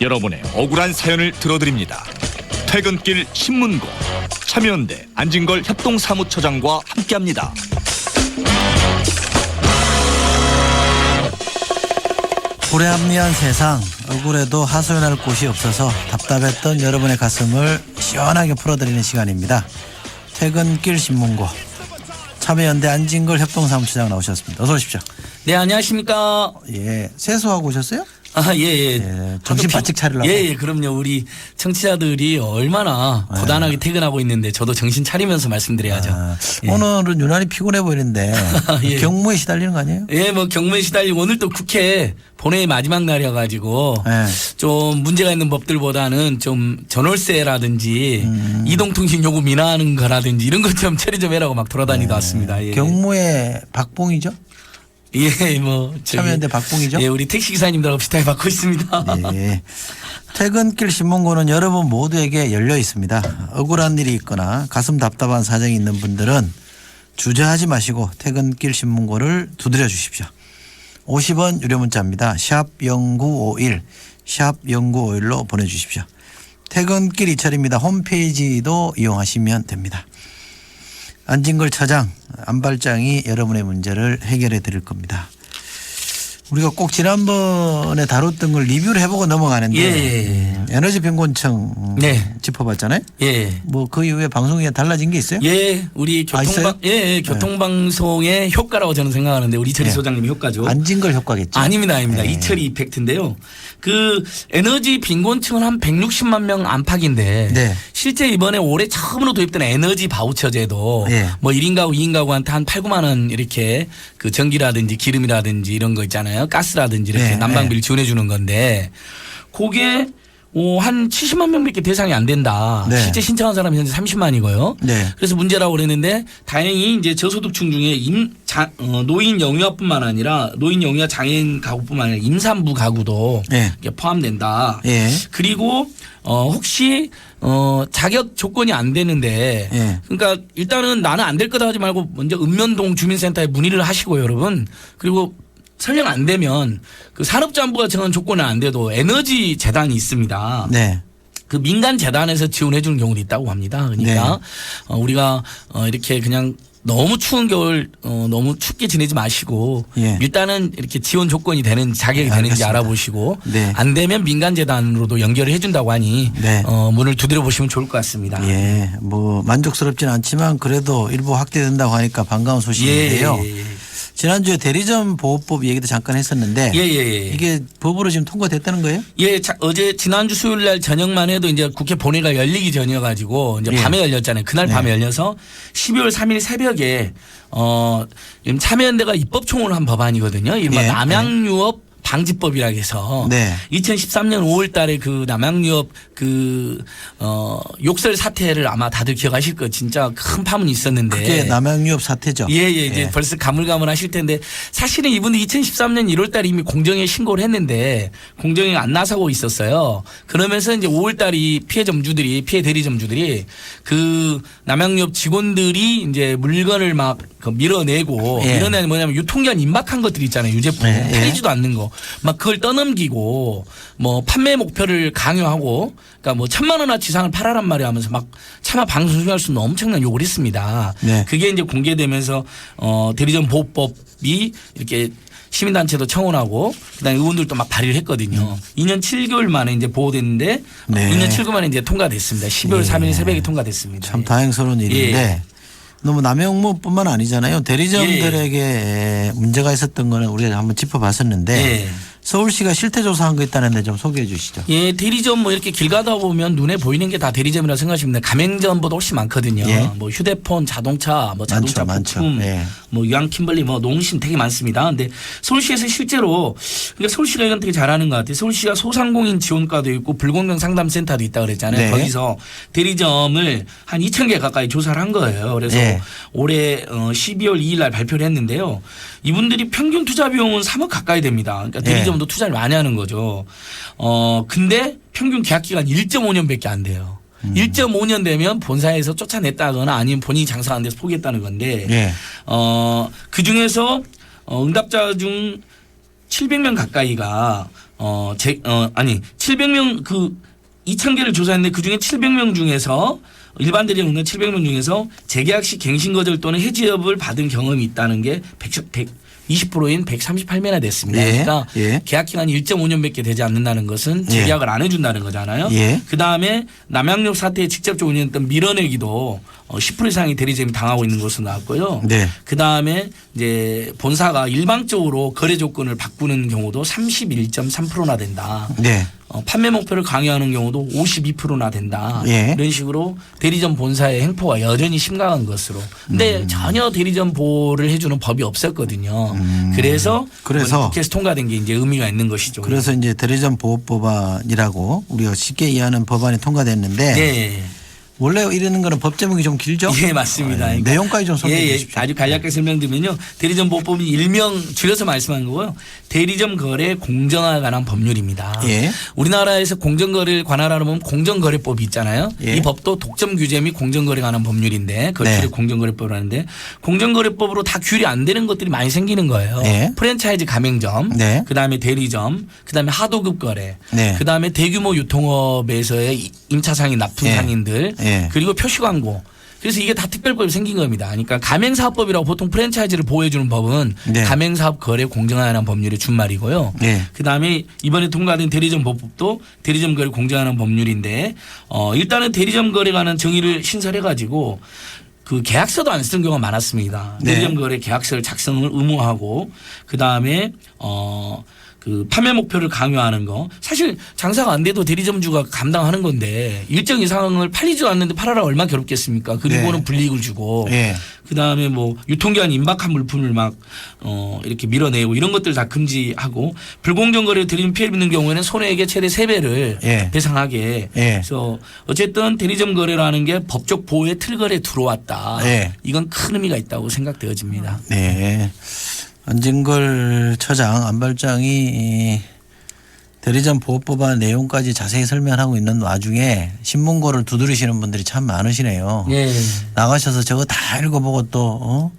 여러분의 억울한 사연을 들어드립니다. 퇴근길 신문고 참여연대 안진걸 협동사무처장과 함께합니다. 불합리한 세상, 억울해도 하소연할 곳이 없어서 답답했던 여러분의 가슴을 시원하게 풀어드리는 시간입니다. 퇴근길 신문고 참여연대 안진걸 협동사무처장 나오셨습니다. 어서 오십시오. 네, 안녕하십니까. 예, 세수하고 오셨어요? 아, 예, 예. 예, 정신 바짝 차리려고. 예, 예, 그럼요. 우리 청취자들이 얼마나 고단하게 퇴근하고 있는데 저도 정신 차리면서 말씀드려야죠. 예. 오늘은 유난히 피곤해 보이는데 예. 경무에 시달리는 거 아니에요? 예, 뭐 경무에 시달리고 오늘 또 국회 본회의 마지막 날이어가지고 예. 좀 문제가 있는 법들보다는 좀 전월세라든지 이동통신 요금 인하하는 거라든지 이런 것 좀 처리 좀 해라고 막 돌아다니다 왔습니다. 예. 경무에 박봉이죠? 예, 뭐. 참여연대 박봉이죠? 예, 우리 택시기사님들하고 비슷하게 받고 있습니다. 예. 퇴근길 신문고는 여러분 모두에게 열려 있습니다. 억울한 일이 있거나 가슴 답답한 사정이 있는 분들은 주저하지 마시고 퇴근길 신문고를 두드려 주십시오. 50원 유료 문자입니다. 샵 0951 샵 0951로 보내주십시오. 퇴근길 이철입니다. 홈페이지도 이용하시면 됩니다. 안진걸 처장, 안발장이 여러분의 문제를 해결해 드릴 겁니다. 우리가 꼭 지난번에 다뤘던 걸 리뷰를 해보고 넘어가는데 예. 에너지 빈곤층 네. 짚어봤잖아요. 예. 뭐 그 이후에 방송에 달라진 게 있어요? 예, 우리 있어요? 교통방송의 효과라고 저는 생각하는데 우리 이철희 네. 소장님의 효과죠. 안진걸 효과겠죠. 아닙니다. 네. 이철희 이펙트인데요. 그 에너지 빈곤층은 한 160만 명 안팎인데 네. 실제 이번에 올해 처음으로 도입된 에너지 바우처 제도 네. 뭐 1인 가구 2인 가구한테 한 8, 9만 원 이렇게 그 전기라든지 기름이라든지 이런 거 있잖아요. 가스라든지 이렇게 네. 난방비를 지원해 주는 건데 그게 한 70만 명밖에 대상이 안 된다. 네. 실제 신청한 사람이 현재 30만이고요. 네. 그래서 문제라고 그랬는데 다행히 이제 저소득층 중에 노인 영유아뿐만 아니라 노인 영유아 장애인 가구뿐만 아니라 임산부 가구도 네. 포함된다. 예. 그리고 혹시 자격 조건이 안 되는데 예. 그러니까 일단은 나는 안 될 거다 하지 말고 먼저 읍면동 주민센터에 문의를 하시고 여러분 그리고 설령 안 되면 그 산업자원부가 정한 조건은 안 돼도 에너지 재단이 있습니다. 네. 그 민간 재단에서 지원해 주는 경우도 있다고 합니다. 그러니까 우리가 이렇게 그냥 너무 추운 겨울 너무 춥게 지내지 마시고 예. 일단은 이렇게 지원 조건이 되는지 자격이 되는지 알겠습니다. 알아보시고 네. 안 되면 민간 재단으로도 연결을 해준다고 하니 네. 문을 두드려 보시면 좋을 것 같습니다. 예. 뭐 만족스럽진 않지만 그래도 일부 확대된다고 하니까 반가운 소식인데요. 예. 지난주에 대리점 보호법 얘기도 잠깐 했었는데 예. 이게 법으로 지금 통과됐다는 거예요? 예, 어제 지난주 수요일 날 저녁만 해도 이제 국회 본회의가 열리기 전이어가지고 이제 예. 밤에 열렸잖아요. 그날 밤에 열려서 12월 3일 새벽에 지금 참여연대가 입법총회를 한 법안이거든요. 이른바 예. 남양유업 방지법이라 해서 네. 2013년 5월 달에 그 남양유업 욕설 사태를 아마 다들 기억하실 거예요. 진짜 큰 파문이 있었는데. 그게 남양유업 사태죠. 예, 이제 벌써 가물가물하실 텐데 사실은 이분들 2013년 1월 달에 이미 공정위에 신고를 했는데 공정위가 안 나서고 있었어요. 그러면서 이제 5월 달에 피해 대리점주들이 그 남양유업 직원들이 이제 물건을 막 밀어내고 예. 밀어내는 뭐냐면 유통기한 임박한 것들 있잖아요. 유제품 예. 팔리지도 않는 거 막 그걸 떠넘기고 뭐 판매 목표를 강요하고 그러니까 뭐 1,000만 원어치 이상을 팔아란 말이 하면서 막 차마 방송할 수 있는 엄청난 욕을 했습니다. 네. 그게 이제 공개되면서 대리점 보호법이 이렇게 시민단체도 청원하고 그다음에 의원들도 막 발의를 했거든요. 2년 7개월 만에 이제 보호됐는데 네. 2년 7개월 만에 이제 통과됐습니다. 12월 예. 3일 새벽에 통과됐습니다. 참 다행스러운 일인데 예. 너무 남용무뿐만 아니잖아요. 대리점들에게 문제가 있었던 거는 우리가 한번 짚어봤었는데 예. 서울시가 실태조사한 거 있다는데 좀 소개해 주시죠. 예, 대리점 뭐 이렇게 길 가다 보면 눈에 보이는 게 다 대리점이라 생각하시면 돼요. 가맹점보다 훨씬 많거든요. 예. 뭐 휴대폰, 자동차, 뭐 자동차 많죠. 부품, 예. 뭐 유황 킴벌리, 뭐 농심 되게 많습니다. 근데 서울시에서 실제로 그러니까 서울시가 이건 되게 잘하는 것 같아요. 서울시가 소상공인 지원과도 있고 불공정 상담센터도 있다 그랬잖아요. 네. 거기서 대리점을 한 2,000개 가까이 조사를 한 거예요. 그래서 예. 올해 12월 2일 날 발표를 했는데요. 이분들이 평균 투자 비용은 3억 가까이 됩니다. 그러니까 대리점도 투자를 많이 하는 거죠. 근데 평균 계약 기간 1.5년밖에 안 돼요. 1.5년 되면 본사에서 쫓아냈다거나 아니면 본인이 장사하는 데서 포기했다는 건데 예. 그 중에서 응답자 중 700명 가까이가 아니 700명 그 2,000개를 조사했는데 그중에 700명 중에서 일반 대리점 운영 700명 중에서 재계약 시 갱신 거절 또는 해지업을 받은 경험이 있다는 게 20%인 138매나 됐습니다. 예. 그러니까 예. 계약 기간이 1.5년밖에 되지 않는다는 것은 재계약을 안 해준다는 거잖아요. 예. 그다음에 남양육 사태에 직접적으로 운영했던 밀어내기도 10% 이상의 대리점이 당하고 있는 것으로 나왔고요. 네. 그다음에 이제 본사가 일방적으로 거래 조건을 바꾸는 경우도 31.3%나 된다. 네. 판매 목표를 강요하는 경우도 52%나 된다. 예. 이런 식으로 대리점 본사의 행포가 여전히 심각한 것으로. 근데 전혀 대리점 보호를 해주는 법이 없었거든요. 그래서 국회에서 통과된 게 이제 의미가 있는 것이죠. 그래서 이제 대리점 보호법안이라고 우리가 쉽게 이해하는 법안이 통과됐는데 네. 원래 이러는 거는 법 제목이 좀 길죠? 예, 맞습니다. 그러니까 내용까지 좀 설명해 예, 주십시오. 아주 간략하게 설명드리면요. 대리점 보호법이 일명 줄여서 말씀하는 거고요. 대리점 거래 공정화에 관한 법률입니다. 예. 우리나라에서 공정거래를 관할하는 보면 공정거래법이 있잖아요. 예. 이 법도 독점 규제 및 공정거래에 관한 법률인데 그걸 네. 줄여 공정거래법을 하는데 공정거래법으로 다 규율이 안 되는 것들이 많이 생기는 거예요. 예. 프랜차이즈 가맹점, 네. 그다음에 대리점, 그다음에 하도급 거래, 네. 그다음에 대규모 유통업에서의 임차상인 납품상인들, 예. 그리고 표시광고. 그래서 이게 다 특별법이 생긴 겁니다. 그러니까 가맹사업법이라고 보통 프랜차이즈를 보호해주는 법은 네. 가맹사업 거래 공정화에 관한 법률의 준말이고요. 네. 그다음에 이번에 통과된 대리점 보호법도 대리점 거래 공정화에 관한 법률인데 일단은 대리점 거래에 관한 정의를 신설해가지고 그 계약서도 안 쓰는 경우가 많았습니다. 네. 대리점 거래 계약서를 작성을 의무화하고 그다음에 그 판매 목표를 강요하는 거 사실 장사가 안 돼도 대리점주가 감당하는 건데 일정 이상을 팔리지도 않는데 팔아라 얼마나 괴롭겠습니까? 그리고는 네. 불이익을 주고 예. 그다음에 뭐 유통기한 임박한 물품을 막 이렇게 밀어내고 이런 것들 다 금지하고 불공정 거래 대리점 피해를 입는 경우에는 손해액의 최대 3배를 예. 배상하게. 예. 그래서 어쨌든 대리점 거래라는 게 법적 보호의 틀거리에 들어왔다. 예. 이건 큰 의미가 있다고 생각되어집니다. 네. 안진걸 처장 안발장이 이 대리점 보호법안 내용까지 자세히 설명하고 있는 와중에 신문고를 두드리시는 분들이 참 많으시네요. 예. 나가셔서 저거 다 읽어보고 또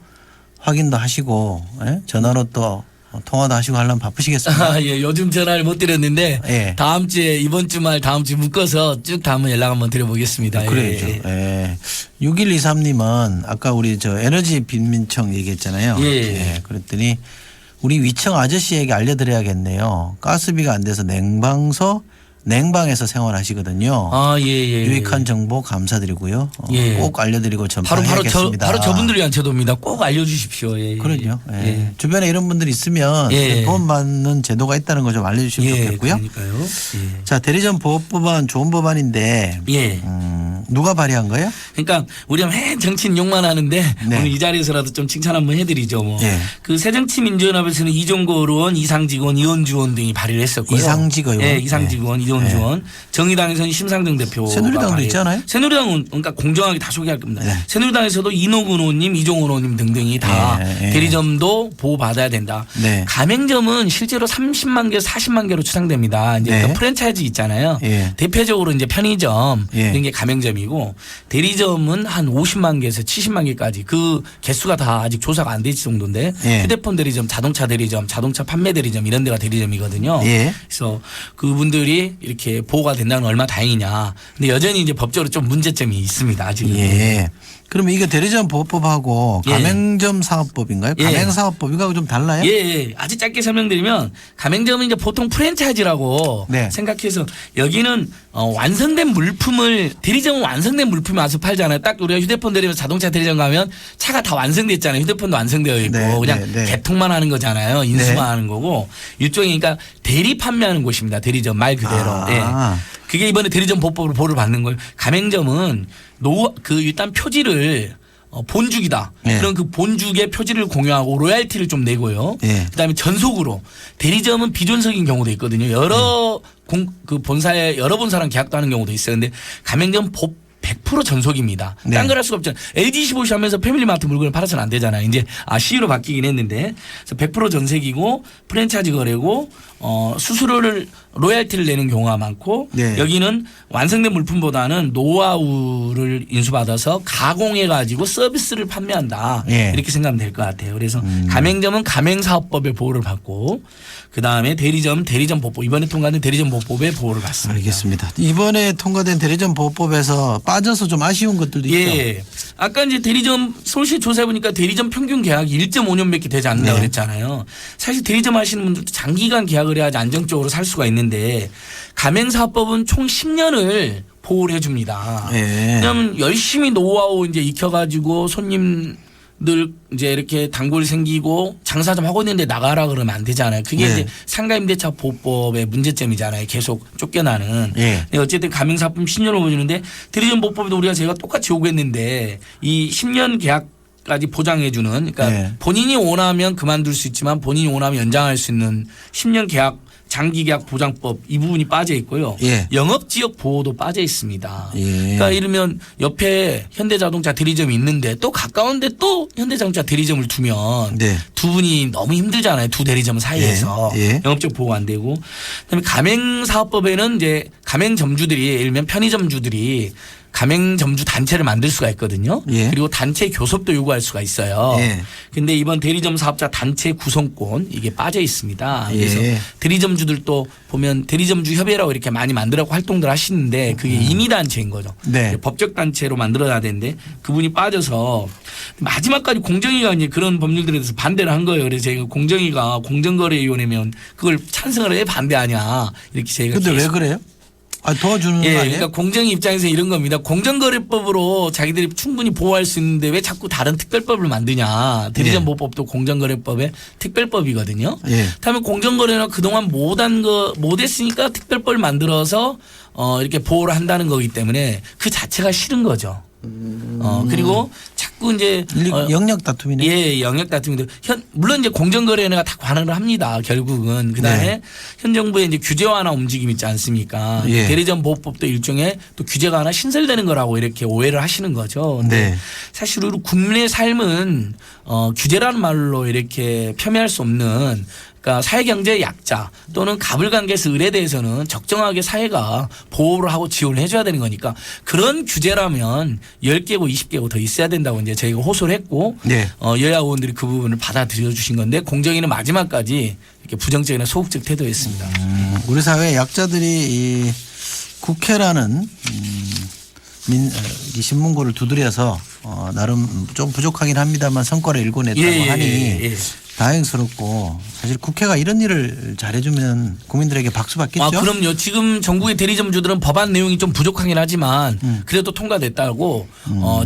확인도 하시고 전화로 또 통화도 하시고 하려면 바쁘시겠습니다. 예, 요즘 전화를 못 드렸는데 예. 다음 주에 이번 주말 다음 주 묶어서 쭉 다음은 연락 한번 드려보겠습니다. 그래야죠. 예. 예. 6123님은 아까 우리 저 에너지 빈민청 얘기했잖아요. 예. 그랬더니 우리 위청 아저씨에게 알려드려야겠네요. 가스비가 안 돼서 냉방에서 생활하시거든요. 아, 예, 예. 유익한 정보 감사드리고요. 예. 꼭 알려드리고 바로 전파해야겠습니다. 바로 저분들이 한 제도입니다. 꼭 알려주십시오. 예. 그럼요. 예. 예. 주변에 이런 분들이 있으면 예. 도움받는 제도가 있다는 거 좀 알려주시면 예, 좋겠고요. 그러니까요. 예. 자, 대리점 보호법안 좋은 법안인데 예. 누가 발의한 거예요? 그러니까 우리가 맨 정치인 욕만 하는데 네. 오늘 이 자리에서라도 좀 칭찬 한번 해드리죠. 뭐. 예. 그 새정치민주연합에서는 이종걸 의원, 이상직 의원, 이원주 의원 등이 발의를 했었고요. 이상직 의원. 예, 이상직 의원, 이원주 의원. 정의당에서는 심상정 대표가 새누리당도 있잖아요. 새누리당은 그러니까 공정하게 다 소개할 겁니다. 네. 새누리당에서도 이노근 의원님, 이종훈 의원님 등등이 다 예. 대리점도 보호받아야 된다. 네. 가맹점은 실제로 30만 개, 40만 개로 추상됩니다. 이제 네. 그 프랜차이즈 있잖아요. 예. 대표적으로 이제 편의점 예. 이런 게 가맹점이고 대리점은 한 50만 개에서 70만 개까지 그 개수가 다 아직 조사가 안 될 정도인데 예. 휴대폰 대리점, 자동차 대리점, 자동차 판매 대리점 이런 데가 대리점이거든요. 예. 그래서 그분들이 이렇게 보호가 된다는 건 얼마나 다행이냐. 근데 여전히 이제 법적으로 좀 문제점이 있습니다. 아직은. 예. 그러면 이거 대리점 보호법하고 예. 가맹점 사업법인가요? 예. 가맹사업법 이거하고 좀 달라요? 예, 예. 아주 짧게 설명드리면 가맹점은 이제 보통 프랜차이즈라고 네. 생각해서 여기는 완성된 물품을 대리점은 완성된 물품이 와서 팔잖아요. 딱 우리가 휴대폰 대리점 자동차 대리점 가면 차가 다 완성됐잖아요. 휴대폰도 완성되어 있고 네, 그냥 네, 네. 개통만 하는 거잖아요. 인수만 네. 하는 거고 일종의 그러니까 대리 판매하는 곳입니다. 대리점 말 그대로. 아. 예. 그게 이번에 대리점 보호법으로 보호를 받는 거예요. 가맹점은 일단 표지를 본죽이다. 네. 그런 그 본죽의 표지를 공유하고 로얄티를 좀 내고요. 네. 그다음에 전속으로 대리점은 비존속인 경우도 있거든요. 여러 그 본사에 여러 본사랑 계약도 하는 경우도 있어요. 근데 가맹점 100% 전속입니다. 네. 딴 걸 할 수가 없잖아요. LG25시 하면서 패밀리마트 물건을 팔아서는 안 되잖아요. 이제 CU로 바뀌긴 했는데 그래서 100% 전색이고 프랜차이즈 거래고 수수료를 로얄티를 내는 경우가 많고 네. 여기는 완성된 물품보다는 노하우를 인수받아서 가공해 가지고 서비스를 판매한다. 예. 이렇게 생각하면 될 것 같아요. 그래서 가맹점은 가맹사업법의 보호를 받고 그다음에 대리점 보호법 이번에 통과된 대리점 보호법의 보호를 받습니다. 알겠습니다. 이번에 통과된 대리점 보호법에서 빠져서 좀 아쉬운 것들도 있죠. 예. 아까 이제 대리점 서울시 조사해 보니까 대리점 평균 계약이 1.5년밖에 되지 않는다고 네. 그랬잖아요. 사실 대리점 하시는 분들도 장기간 계약을 해야지 안정적으로 살 수가 있는데 가맹사업법은 총 10년을 보호를 해줍니다. 예. 왜냐하면 열심히 노하우 이제 익혀가지고 손님들 이제 이렇게 단골 생기고 장사 좀 하고 있는데 나가라 그러면 안 되잖아요. 그게 네. 이제 상가임대차 보호법의 문제점이잖아요. 계속 쫓겨나는. 예. 근데 어쨌든 가맹사업법 10년을 보여주는데 대리점 보호법에도 우리가 제가 똑같이 요구했는데 이 10년 계약 까지 보장해주는 그러니까 네. 본인이 원하면 그만둘 수 있지만 본인이 원하면 연장할 수 있는 10년 계약 장기 계약 보장법 이 부분이 빠져 있고요. 예. 영업 지역 보호도 빠져 있습니다. 예. 그러니까 이러면 옆에 현대자동차 대리점이 있는데 또 가까운데 또 현대자동차 대리점을 두면 네. 두 분이 너무 힘들잖아요. 두 대리점 사이에서 예. 예. 영업적 보호가 안 되고 그다음에 가맹사업법에는 이제 가맹점주들이 예를 들면 편의점주들이 가맹점주 단체를 만들 수가 있거든요. 예. 그리고 단체 교섭도 요구할 수가 있어요. 예. 근데 이번 대리점 사업자 단체 구성권 이게 빠져 있습니다. 그래서 예. 대리점주들도 보면 대리점주 협의회라고 이렇게 많이 만들라고 활동들 하시는데 그게 임의 단체인 거죠. 네. 법적 단체로 만들어야 되는데 그분이 빠져서 마지막까지 공정위가 이제 그런 법률들에 대해서 반대를 한 거예요. 그래서 제가 공정위가 공정거래위원회면 그걸 찬성을 왜 반대하냐 이렇게 제가 근데 왜 계속 그래요? 도와주는 예, 거 아니에요? 그러니까 공정위 입장에서 이런 겁니다. 공정거래법으로 자기들이 충분히 보호할 수 있는데 왜 자꾸 다른 특별법을 만드냐. 대리점 예. 보호법도 공정거래법의 특별법이거든요. 예. 다음에 공정거래는 그동안 못했으니까 특별법을 만들어서 이렇게 보호를 한다는 거기 때문에 그 자체가 싫은 거죠. 그리고 자꾸 이제 영역 다툼이네. 예, 영역 다툼인데 물론 이제 공정거래위원회가 다 관할을 합니다. 결국은 그다음에 네. 현 정부의 이제 규제 완화 움직임 있지 않습니까? 예. 대리점 보호법도 일종의 또 규제가 하나 신설되는 거라고 이렇게 오해를 하시는 거죠. 근데 네. 사실 우리 국민의 삶은 규제라는 말로 이렇게 폄훼할 수 없는 그러니까 사회경제의 약자 또는 가불관계에서 을에 대해서는 적정하게 사회가 보호를 하고 지원을 해줘야 되는 거니까 그런 규제라면 10개고 20개고 더 있어야 된다고 이제 저희가 호소를 했고 네. 여야 의원들이 그 부분을 받아들여 주신 건데 공정위는 마지막까지 이렇게 부정적이나 소극적 태도였습니다. 우리 사회 약자들이 이 국회라는 이 신문고를 두드려서 나름 좀 부족하긴 합니다만 성과를 일궈냈다고 하니 다행스럽고 사실 국회가 이런 일을 잘해주면 국민들에게 박수 받겠죠. 그럼요. 지금 전국의 대리점주들은 법안 내용이 좀 부족하긴 하지만 그래도 통과됐다고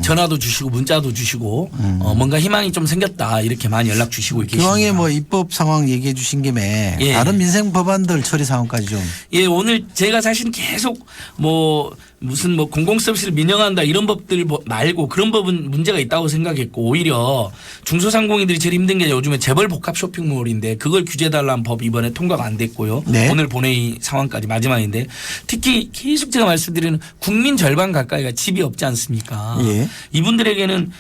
전화도 주시고 문자도 주시고 뭔가 희망이 좀 생겼다 이렇게 많이 연락 주시고 계십니다. 기왕에 뭐 입법 상황 얘기해 주신 김에 예. 다른 민생 법안들 처리 상황까지 좀. 예, 오늘 제가 사실 계속 무슨 공공서비스를 민영화한다 이런 법들 말고 그런 법은 문제가 있다고 생각했고 오히려 중소상공인들이 제일 힘든 게 요즘에 재벌 복합 쇼핑몰인데 그걸 규제해달라는 법 이번에 통과가 안 됐고요. 네. 오늘 본회의 상황까지 마지막인데 특히 계속 제가 말씀드리는 국민 절반 가까이가 집이 없지 않습니까? 예. 이분들에게는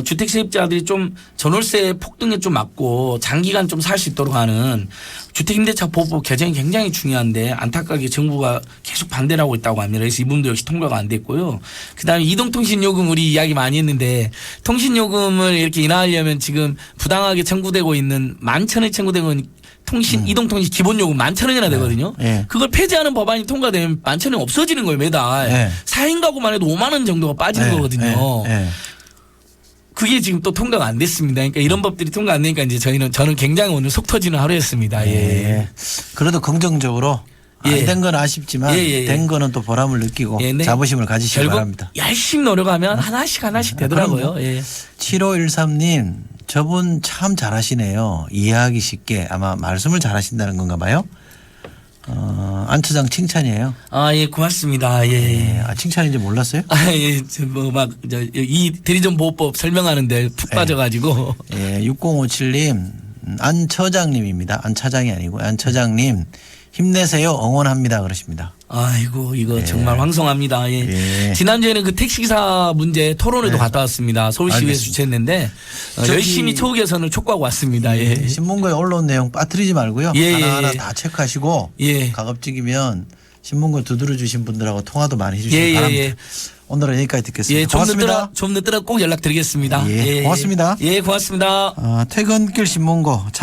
주택 세입자들이 좀 전월세 폭등에 좀 맞고 장기간 좀 살 수 있도록 하는 주택임대차 보호법 개정이 굉장히 중요한데 안타깝게 정부가 계속 반대를 하고 있다고 합니다. 그래서 이분도 역시 통과가 안 됐고요. 그다음에 이동통신요금 우리 이야기 많이 했는데 통신요금을 이렇게 인하하려면 지금 부당하게 청구되고 있는 11,000원이 청구되고 있는 이동통신 기본요금 11,000원이나 되거든요. 네. 그걸 폐지하는 법안이 통과되면 11,000원이 없어지는 거예요 매달. 네. 4인 가구만 해도 5만 원 정도가 빠지는 거거든요. 그게 지금 또 통과가 안 됐습니다. 그러니까 이런 법들이 통과 안 되니까 이제 저는 굉장히 오늘 속 터지는 하루였습니다. 예. 그래도 긍정적으로 안 예. 된 건 아쉽지만 예. 된 거는 또 보람을 느끼고 네. 자부심을 가지시기 결국 바랍니다. 열심히 노력하면 하나씩 되더라고요. 예. 7513님 저분 참 잘하시네요. 이해하기 쉽게 아마 말씀을 잘하신다는 건가 봐요. 안 처장 칭찬이에요. 예, 고맙습니다. 예. 칭찬인지 몰랐어요? 예, 이 대리점 보호법 설명하는데 푹 빠져가지고. 예, 6057님 안 처장님입니다. 안 차장이 아니고 안 처장님 힘내세요. 응원합니다. 그러십니다. 아이고 이거 정말 황송합니다. 예. 예. 지난주에는 그 택시기사 문제 토론회도 네. 갔다 왔습니다. 서울시의회 알겠습니다. 주최했는데 저기- 열심히 처우 개선을 촉구하고 왔습니다. 예. 신문고에 올라온 내용 빠뜨리지 말고요. 예, 하나하나 예. 다 체크하시고 예. 가급적이면 신문고 두드려 주신 분들하고 통화도 많이 해주시기 예, 예, 바랍니다. 예. 오늘은 여기까지 듣겠습니다. 예, 고맙습니다. 좀 늦더라도 꼭 연락드리겠습니다. 예, 고맙습니다. 예, 고맙습니다. 퇴근길 신문고 참